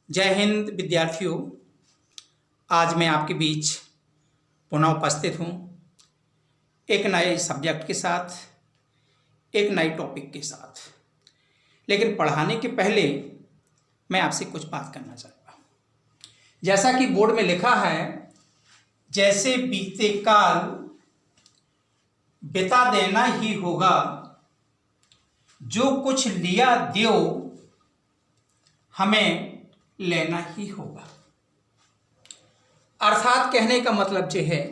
जय हिंद विद्यार्थियों। आज मैं आपके बीच पुनः उपस्थित हूँ एक नए सब्जेक्ट के साथ, एक नए टॉपिक के साथ। लेकिन पढ़ाने के पहले मैं आपसे कुछ बात करना चाहता हूँ। जैसा कि बोर्ड में लिखा है, जैसे बीते काल बिता देना ही होगा, जो कुछ लिया द्यो हमें लेना ही होगा। अर्थात कहने का मतलब यह है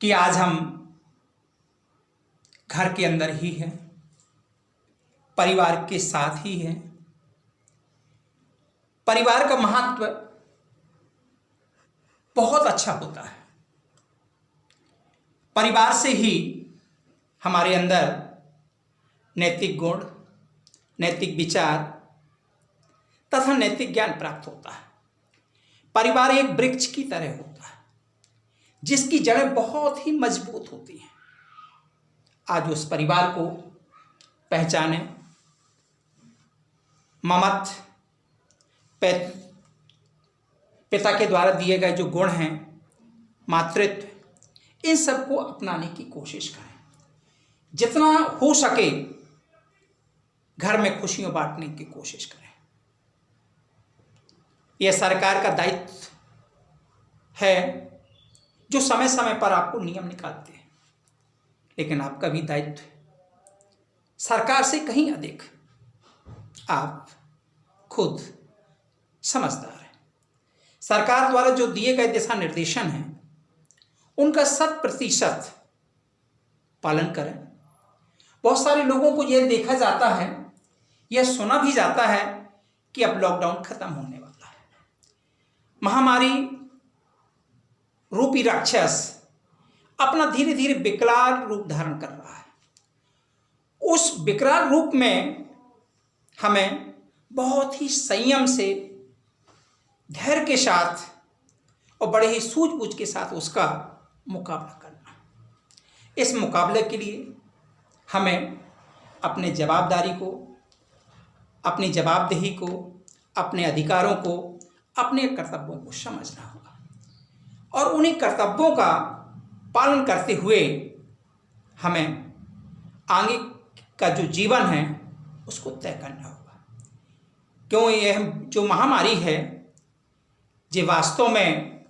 कि आज हम घर के अंदर ही हैं, परिवार के साथ ही हैं। परिवार का महत्व बहुत अच्छा होता है। परिवार से ही हमारे अंदर नैतिक गुण, नैतिक विचार तथा नैतिक ज्ञान प्राप्त होता है। परिवार एक वृक्ष की तरह होता है जिसकी जड़ें बहुत ही मजबूत होती हैं। आज उस परिवार को पहचाने। ममत पिता के द्वारा दिए गए जो गुण हैं, मातृत्व, इन सबको अपनाने की कोशिश करें। जितना हो सके घर में खुशियां बांटने की कोशिश करें। यह सरकार का दायित्व है जो समय समय पर आपको नियम निकालते हैं, लेकिन आपका भी दायित्व सरकार से कहीं अधिक आप खुद समझदार हैं। सरकार द्वारा जो दिए गए दिशा निर्देशन हैं उनका 100% पालन करें। बहुत सारे लोगों को यह देखा जाता है, यह सुना भी जाता है कि अब लॉकडाउन खत्म होने वाला है। महामारी रूपी राक्षस अपना धीरे धीरे विकराल रूप धारण कर रहा है। उस विकराल रूप में हमें बहुत ही संयम से, धैर्य के साथ और बड़े ही सूझबूझ के साथ उसका मुकाबला करना। इस मुकाबले के लिए हमें अपने जवाबदारी को, अपनी जवाबदेही को, अपने अधिकारों को, अपने कर्तव्यों को समझना होगा और उन्हीं कर्तव्यों का पालन करते हुए हमें आगे का जो जीवन है उसको तय करना होगा। क्यों यह जो महामारी है, ये वास्तव में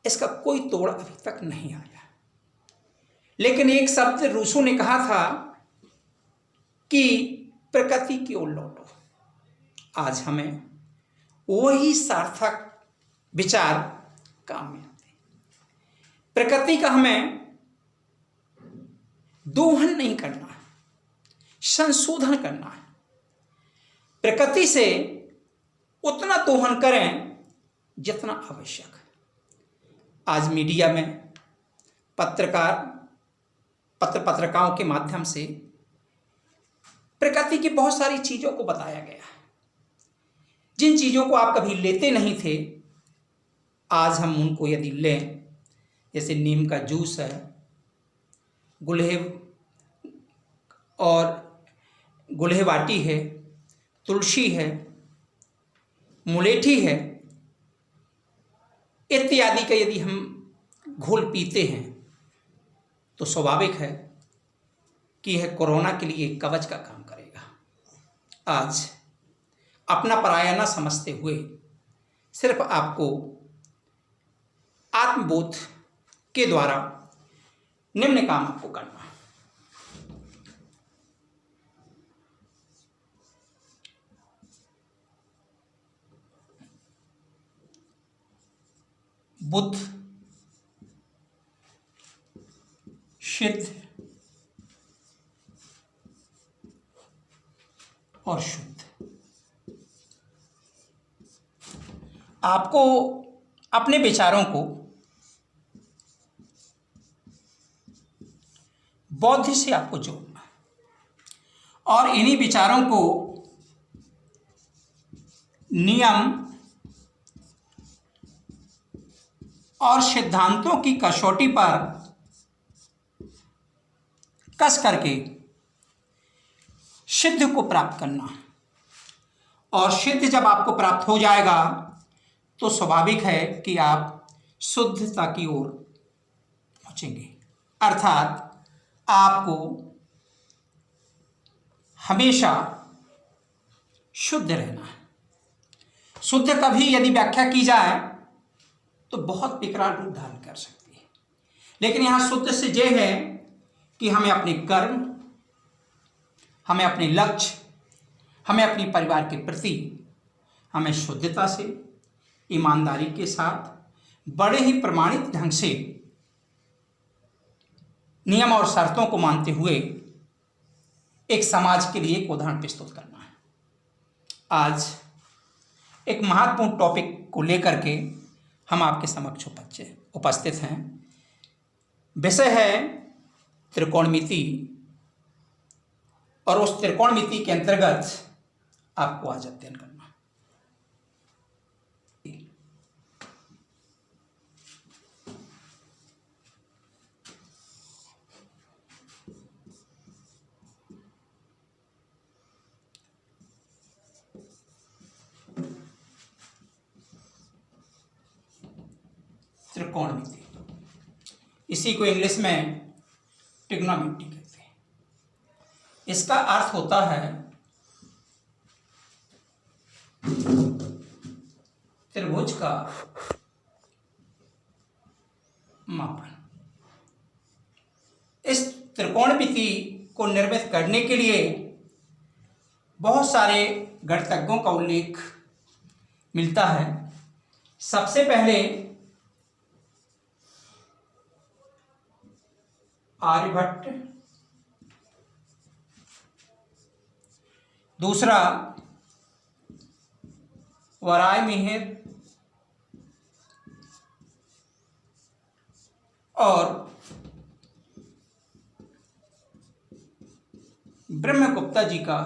इसका कोई तोड़ अभी तक नहीं आया। लेकिन एक शब्द रूसो ने कहा था कि प्रकृति की ओर लौटो। आज हमें वही सार्थक विचार काम में आते हैं। प्रकृति का हमें दोहन नहीं करना है, संशोधन करना है। प्रकृति से उतना दोहन करें जितना आवश्यक है। आज मीडिया में पत्रकारों के माध्यम से प्रकृति की बहुत सारी चीजों को बताया गया है। जिन चीजों को आप कभी लेते नहीं थे, आज हम उनको यदि लें, जैसे नीम का जूस है, गुलहेवाटी है, तुलसी है, मुलेठी है, इत्यादि का यदि हम घोल पीते हैं तो स्वाभाविक है कि यह कोरोना के लिए कवच का काम करेगा। आज अपना पराया न समझते हुए सिर्फ आपको आत्मबोध के द्वारा निम्न काम आपको करना है। बुद्ध सिद्ध और शुद्ध। आपको अपने विचारों को बौद्ध से आपको जोड़ना है और इन्हीं विचारों को नियम और सिद्धांतों की कसौटी पर कस करके सिद्ध को प्राप्त करना और सिद्ध जब आपको प्राप्त हो जाएगा तो स्वाभाविक है कि आप शुद्धता की ओर पहुंचेंगे। अर्थात आपको हमेशा शुद्ध रहना है। शुद्ध कभी यदि व्याख्या की जाए तो बहुत विकराल रूप धारण कर सकती है, लेकिन यहां शुद्ध से यह है कि हमें अपने कर्म, हमें अपने लक्ष्य, हमें अपने परिवार के प्रति हमें शुद्धता से, ईमानदारी के साथ, बड़े ही प्रमाणित ढंग से नियम और शर्तों को मानते हुए एक समाज के लिए एक उदाहरण प्रस्तुत करना है। आज एक महत्वपूर्ण टॉपिक को लेकर के हम आपके समक्ष उपस्थित हैं। विषय है त्रिकोणमिति, और उस त्रिकोणमिति के अंतर्गत आपको आज अध्ययन करना है। त्रिकोणमिति, इसी को इंग्लिश में ट्रिग्नोमेट्री कहते हैं। इसका अर्थ होता है त्रिभुज का मापन। इस त्रिकोणमिति को निर्मित करने के लिए बहुत सारे गणितज्ञों का उल्लेख मिलता है। सबसे पहले आर्यभट्ट, दूसरा वरायमिहिर, और ब्रह्मगुप्ता जी का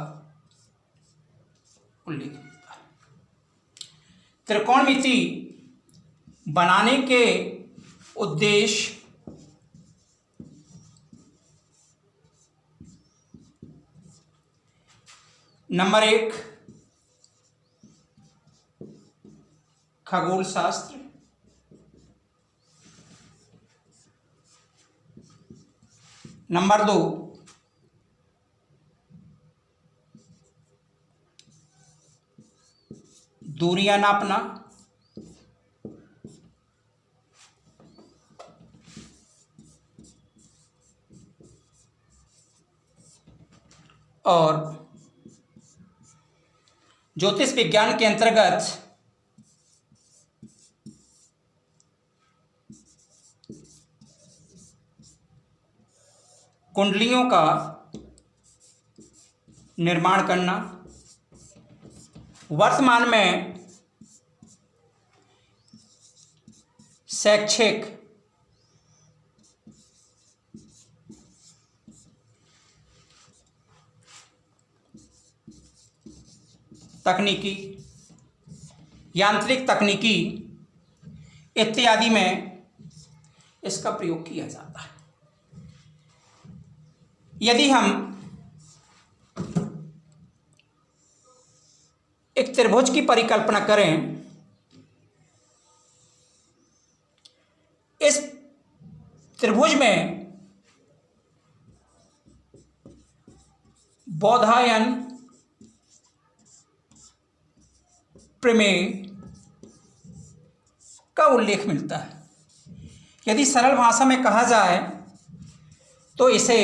उल्लेख मिलता है। त्रिकोणमिति बनाने के उद्देश्य नंबर 1 खगोल शास्त्र, नंबर 2 दूरियां नापना, और ज्योतिष विज्ञान के अंतर्गत कुंडलियों का निर्माण करना। वर्तमान में शैक्षिक तकनीकी, यांत्रिक तकनीकी इत्यादि में इसका प्रयोग किया जाता है। यदि हम एक त्रिभुज की परिकल्पना करें, इस त्रिभुज में बोधायन, प्रमेय का उल्लेख मिलता है। यदि सरल भाषा में कहा जाए तो इसे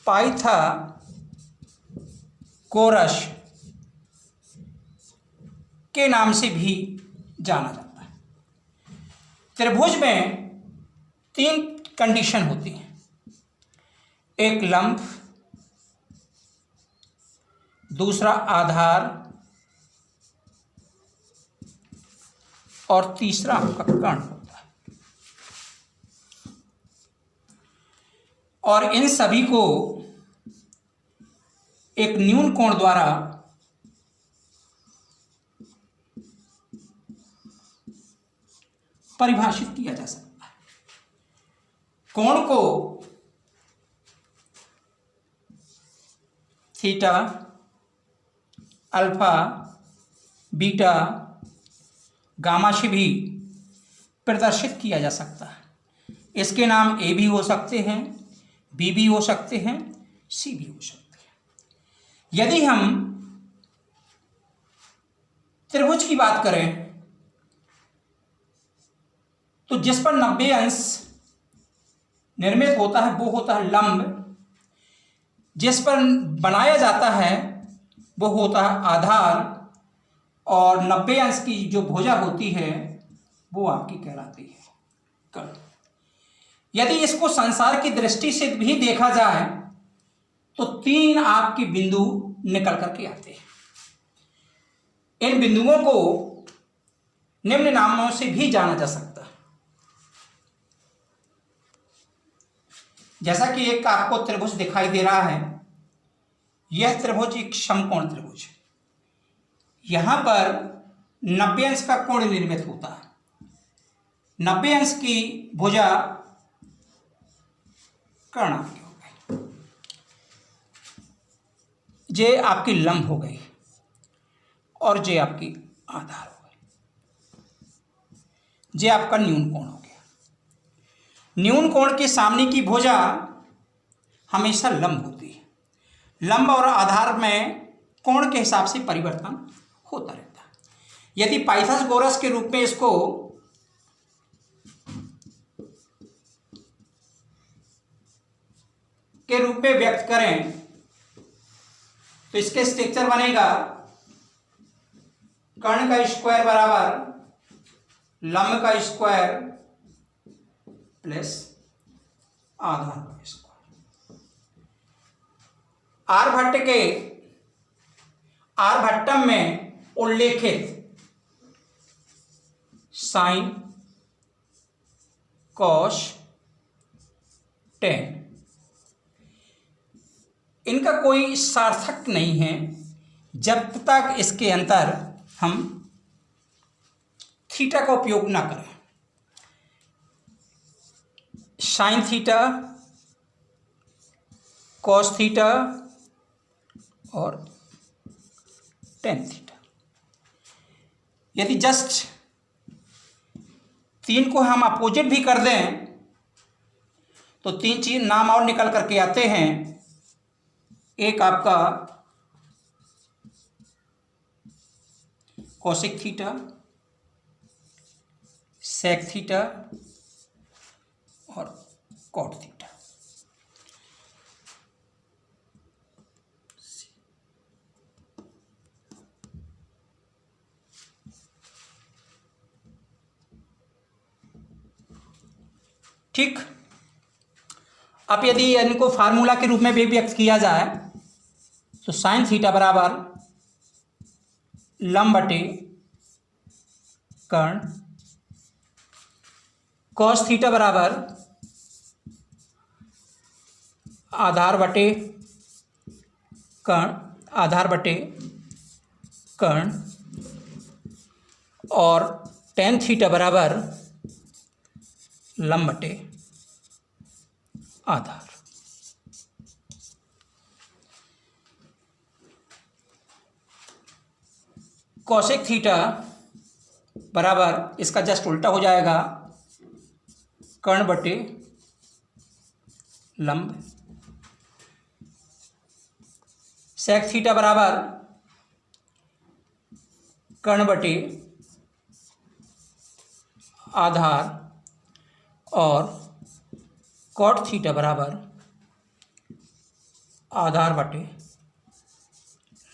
पाइथागोरस के नाम से भी जाना जाता है। त्रिभुज में 3 कंडीशन होती हैं। एक लंब, दूसरा आधार, और तीसरा आपका कर्ण होता है। और इन सभी को एक न्यून कोण द्वारा परिभाषित किया जा सकता है। कोण को थीटा, अल्फा, बीटा गामा से भी प्रदर्शित किया जा सकता है। इसके नाम ए भी हो सकते हैं, बी भी हो सकते हैं, सी भी हो सकते हैं। यदि हम त्रिभुज की बात करें तो जिस पर 90 अंश निर्मित होता है वो होता है लंब, जिस पर बनाया जाता है वो होता है आधार, और 90 अंश की जो भुजा होती है वो आपकी कहलाती है कर्ण। यदि इसको संसार की दृष्टि से भी देखा जाए तो 3 आपके बिंदु निकल करके आते हैं। इन बिंदुओं को निम्न नामों से भी जाना जा सकता है। जैसा कि एक आपको त्रिभुज दिखाई दे रहा है, यह त्रिभुज एक समकोण त्रिभुज है। यहां पर 90 अंश का कोण निर्मित होता है। 90 अंश की भुजा कर्ण आपकी हो गई, जे आपकी लंब हो गई और जे आपकी आधार हो गई। जे आपका न्यून कोण हो गया। न्यून कोण के सामने की भुजा हमेशा लंब होती है। लंब और आधार में कोण के हिसाब से परिवर्तन होता रहता है। यदि पाइथागोरस के रूप में इसको व्यक्त करें तो इसके स्ट्रक्चर बनेगा कर्ण का स्क्वायर बराबर लंब का स्क्वायर प्लस आधार का स्क्वायर। आर्यभट्टम में उल्लेखित साइन कॉस टेन इनका कोई सार्थक नहीं है जब तक इसके अंदर हम थीटा का उपयोग ना करें। साइन थीटा, कॉस थीटा और टेन थीटा। यदि जस्ट 3 को हम अपोजिट भी कर दें तो 3 चीज नाम और निकल करके आते हैं। एक आपका कोसेक थीटा, सेक थीटा और कॉट थीटा। ठीक। अब यदि इनको फार्मूला के रूप में भी व्यक्त किया जाए तो साइन थीटा बराबर लंब बटे कर्ण, कॉस थीटा बराबर आधार बटे कर्ण और टेन थीटा बराबर लंब बटे आधार। कोसेक थीटा बराबर इसका जस्ट उल्टा हो जाएगा कर्ण बटे लंब। सेक थीटा बराबर कर्ण बटे आधार और कॉट थीटा बराबर आधार बटे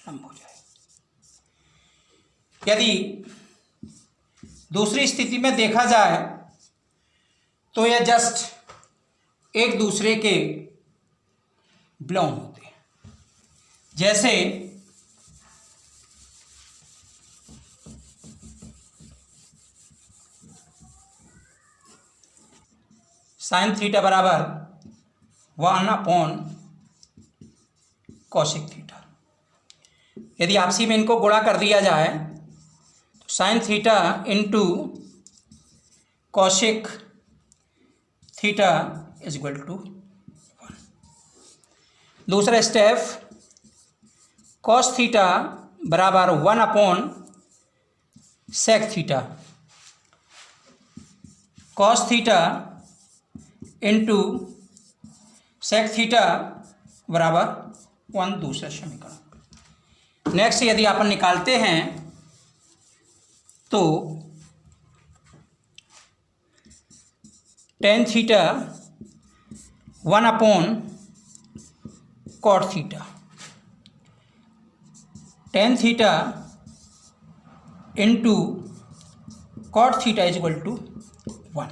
लंब हो जाए। यदि दूसरी स्थिति में देखा जाए तो यह जस्ट एक दूसरे के बिलोंग होते हैं। जैसे साइन थीटा बराबर 1/cos थीटा। यदि आपसी में इनको गुणा कर दिया जाए तो sine theta into cosec theta is equal to 1। दूसरा स्टेप, कॉस थीटा बराबर 1/sin sec theta cos theta into sec theta बराबर 1 दूसरा समीकरण। नेक्स्ट यदि अपन निकालते हैं तो tan theta 1 upon cot theta, tan theta into cot theta is equal to 1।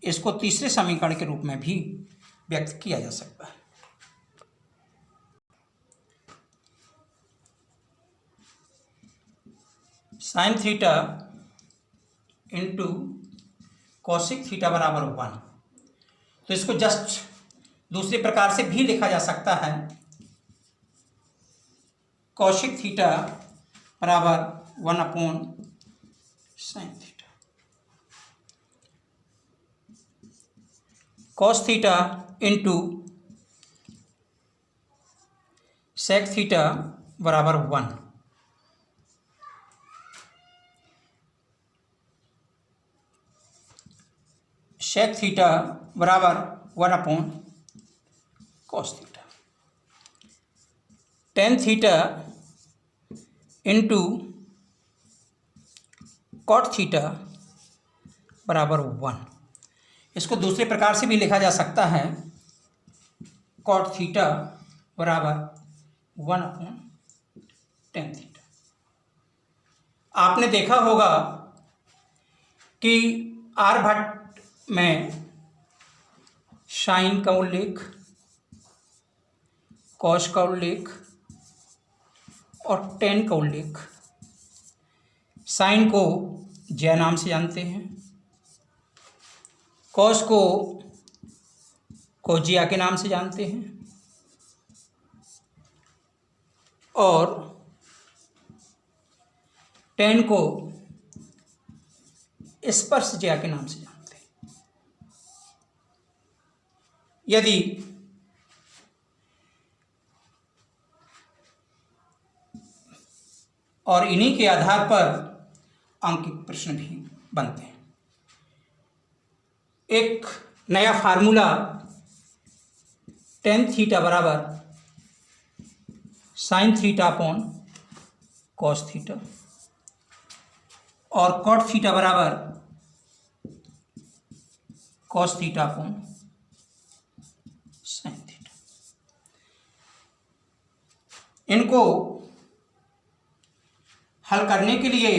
इसको तीसरे समीकरण के रूप में भी व्यक्त किया जा सकता है। Sign theta into cosec theta बराबर 1। तो इसको जस्ट दूसरे प्रकार से भी लिखा जा सकता है, कॉसिक थीटा बराबर 1 upon sine theta, cos theta into sec theta बराबर 1। सेक थीटा बराबर 1 upon cos theta, tan theta into cot theta बराबर 1। इसको दूसरे प्रकार से भी लिखा जा सकता है, कॉट थीटा बराबर 1 अपॉन टेन थीटा। आपने देखा होगा कि आर्यभट्ट में साइन का उल्लेख, कॉस का उल्लेख और टेन का उल्लेख। साइन को ज्या नाम से जानते हैं, कॉस को कोजिया के नाम से जानते हैं और टेन को स्पर्श ज्या के नाम से जानते हैं। यदि और इन्हीं के आधार पर अंकित प्रश्न भी बनते हैं। एक नया फार्मूला टेन थीटा बराबर sine theta upon cos theta और कॉट थीटा बराबर cos theta upon sine theta. इनको हल करने के लिए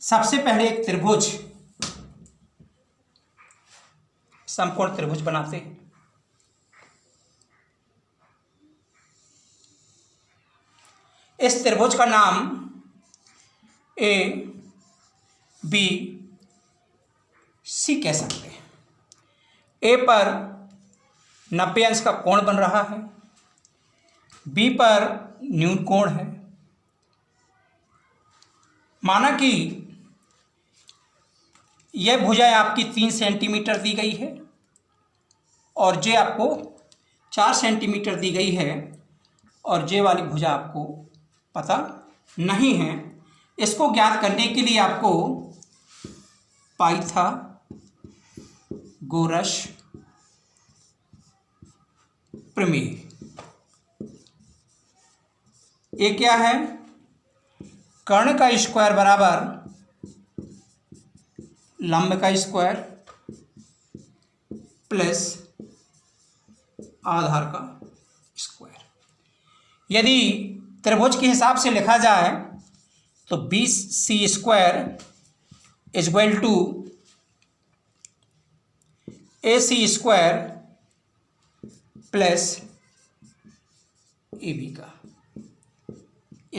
सबसे पहले एक त्रिभुज, समकोण त्रिभुज बनाते हैं। इस त्रिभुज का नाम ए बी सी कह सकते हैं। ए पर 90 अंश का कोण बन रहा है, बी पर न्यून कोण है। माना कि यह भुजा आपकी 3 सेंटीमीटर दी गई है और जे आपको 4 सेंटीमीटर दी गई है और जे वाली भुजा आपको पता नहीं है। इसको ज्ञात करने के लिए आपको पाइथागोरस प्रमेय, ये क्या है? कर्ण का स्क्वायर बराबर लंब का स्क्वायर प्लस आधार का स्क्वायर। यदि त्रिभुज के हिसाब से लिखा जाए तो 20c square is equal to AC square plus AB का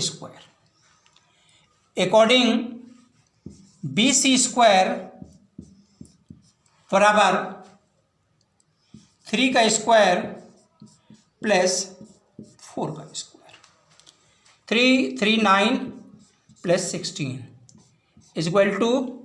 स्क्वायर। अकॉर्डिंग BC स्क्वायर बराबर 3 का स्क्वायर प्लस 4 का स्क्वायर, 3 3 9 प्लस 16 is equal to 24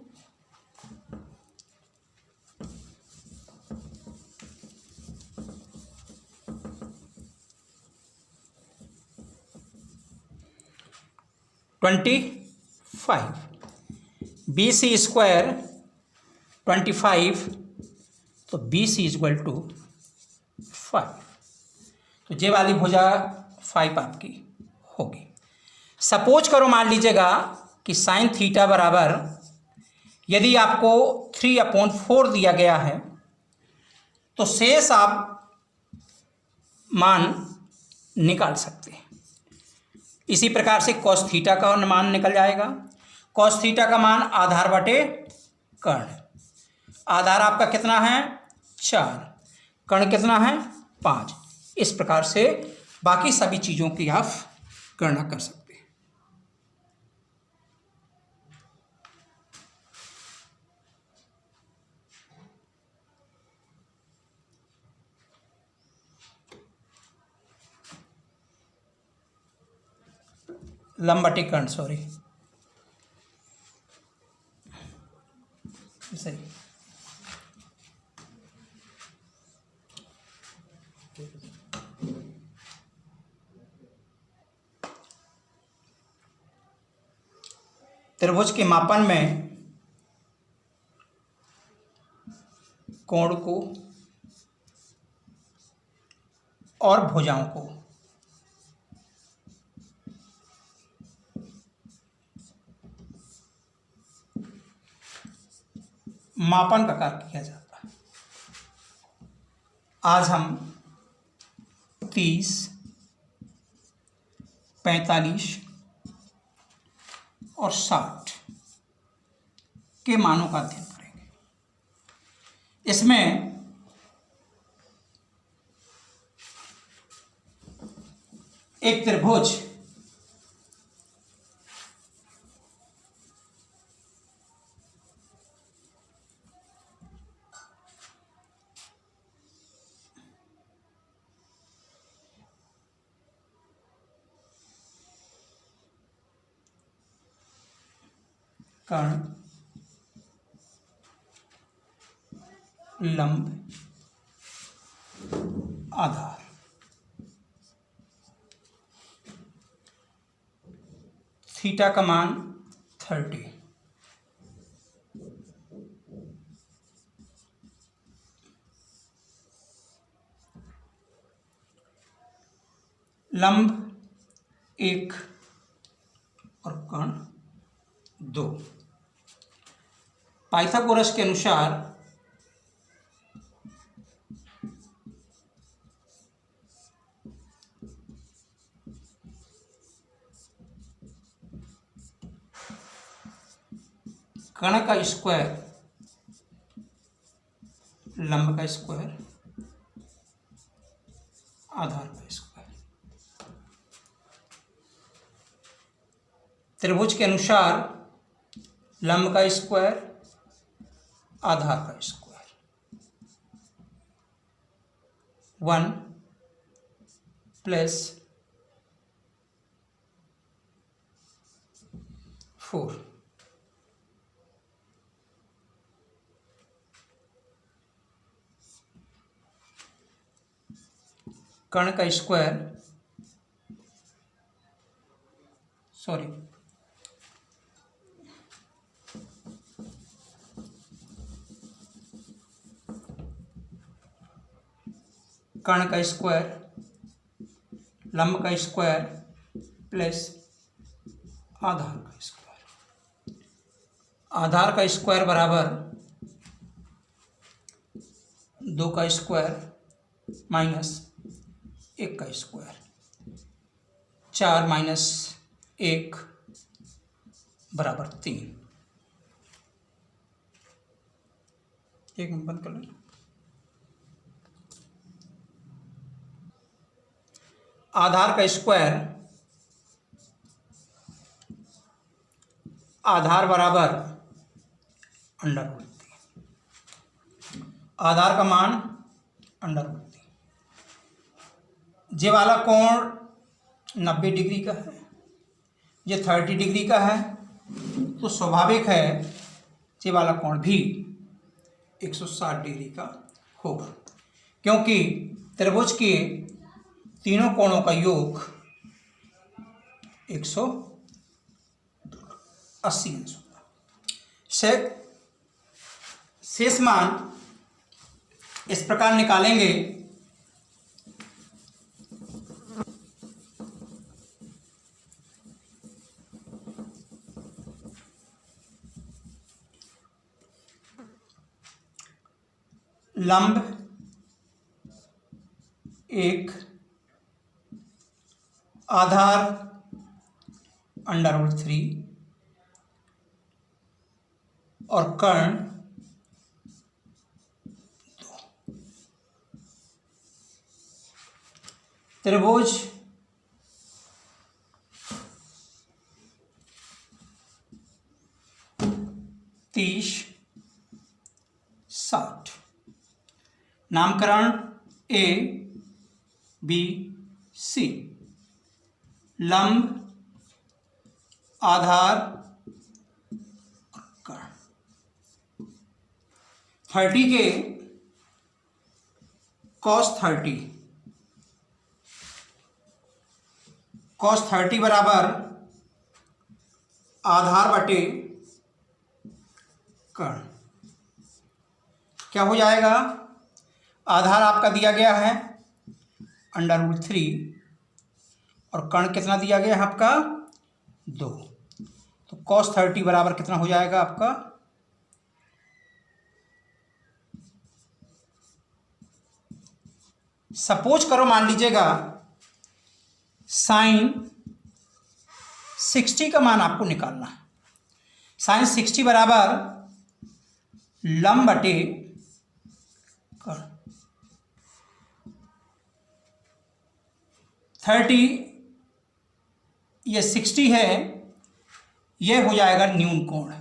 25, BC square 25, तो BC इक्वल टू 5। तो ये वाली भुजा 5 आपकी होगी। सपोज करो, मान लीजिएगा कि साइन थीटा बराबर, यदि आपको 3/4 दिया गया है तो शेष आप मान निकाल सकते हैं। इसी प्रकार से कॉस थीटा का मान निकल जाएगा। कॉस थीटा का मान आधार बटे कर्ण। आधार आपका कितना है 4, कर्ण कितना है 5। इस प्रकार से बाकी सभी चीज़ों की आप गणना कर सकते हैं। लंब बटे कर्ण, सॉरी, सही। त्रिभुज के मापन में कोण को और भुजाओं को मापन का कार्य किया जाता है। आज हम 30, 45 और 60 के मानों का अध्ययन करेंगे। इसमें एक त्रिभुज कर्ण, लंब, आधार, थीटा का मान 30, लंब 1 और कर्ण 2। पाइथागोरस के अनुसार कर्ण का स्क्वायर लंब का स्क्वायर आधार का स्क्वायर। त्रिभुज के अनुसार लंब का स्क्वायर आधार का स्क्वायर 1 प्लस 4। कर्ण का स्क्वायर, सॉरी, कर्ण का स्क्वायर लंब का स्क्वायर प्लस आधार का स्क्वायर। आधार का स्क्वायर बराबर 2 का स्क्वायर माइनस 1 का स्क्वायर। 4 माइनस 1 बराबर 3। एक मिनट बंद कर लेना। आधार का स्क्वायर, आधार बराबर √3। आधार का मान √3। ये वाला कोण 90 डिग्री का है, ये 30 डिग्री का है, तो स्वाभाविक है ये वाला कोण भी 160 डिग्री का होगा, क्योंकि त्रिभुज के तीनों कोणों का योग 180 80 गुना 16। शेष मान इस प्रकार निकालेंगे। लंब 1, आधार √3 और कर्ण 2। त्रिभुज तीस 60। नामकरण A B C। लंब, आधार और कर्ण। 30 के cos 30 बराबर आधार बटे कर्ण। क्या हो जाएगा? आधार आपका दिया गया है √3 और कर्ण कितना दिया गया है आपका 2। तो cos 30 बराबर कितना हो जाएगा आपका? सपोज करो, मान लीजिएगा sin 60 का मान आपको निकालना है। sin 60 बराबर लंब बटे कर्ण। 30 ये 60 है, यह हो जाएगा न्यून कोण।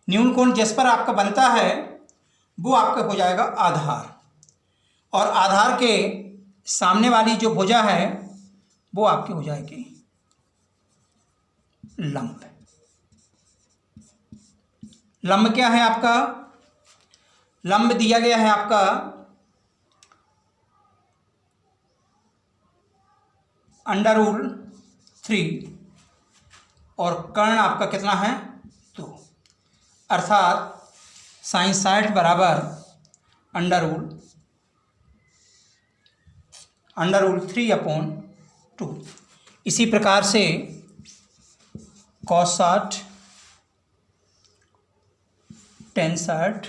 न्यून कोण जिस पर आपका बनता है वो आपका हो जाएगा आधार, और आधार के सामने वाली जो भुजा है वो आपकी हो जाएगी लंब। लंब क्या है आपका? लंब दिया गया है आपका √3 और कर्ण आपका कितना है 2, अर्थात sin 60 बराबर √3/2। इसी प्रकार से cos 60 tan 60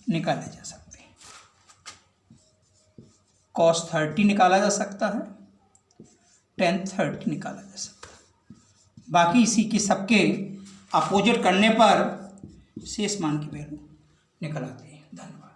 निकाले जा सकते हैं। cos 30 निकाला जा सकता है, tan 30 निकाला जा सकता है। बाकी इसी के सबके अपोजिट करने पर शेष मान की वैल्यू निकल आती है। धन्यवाद।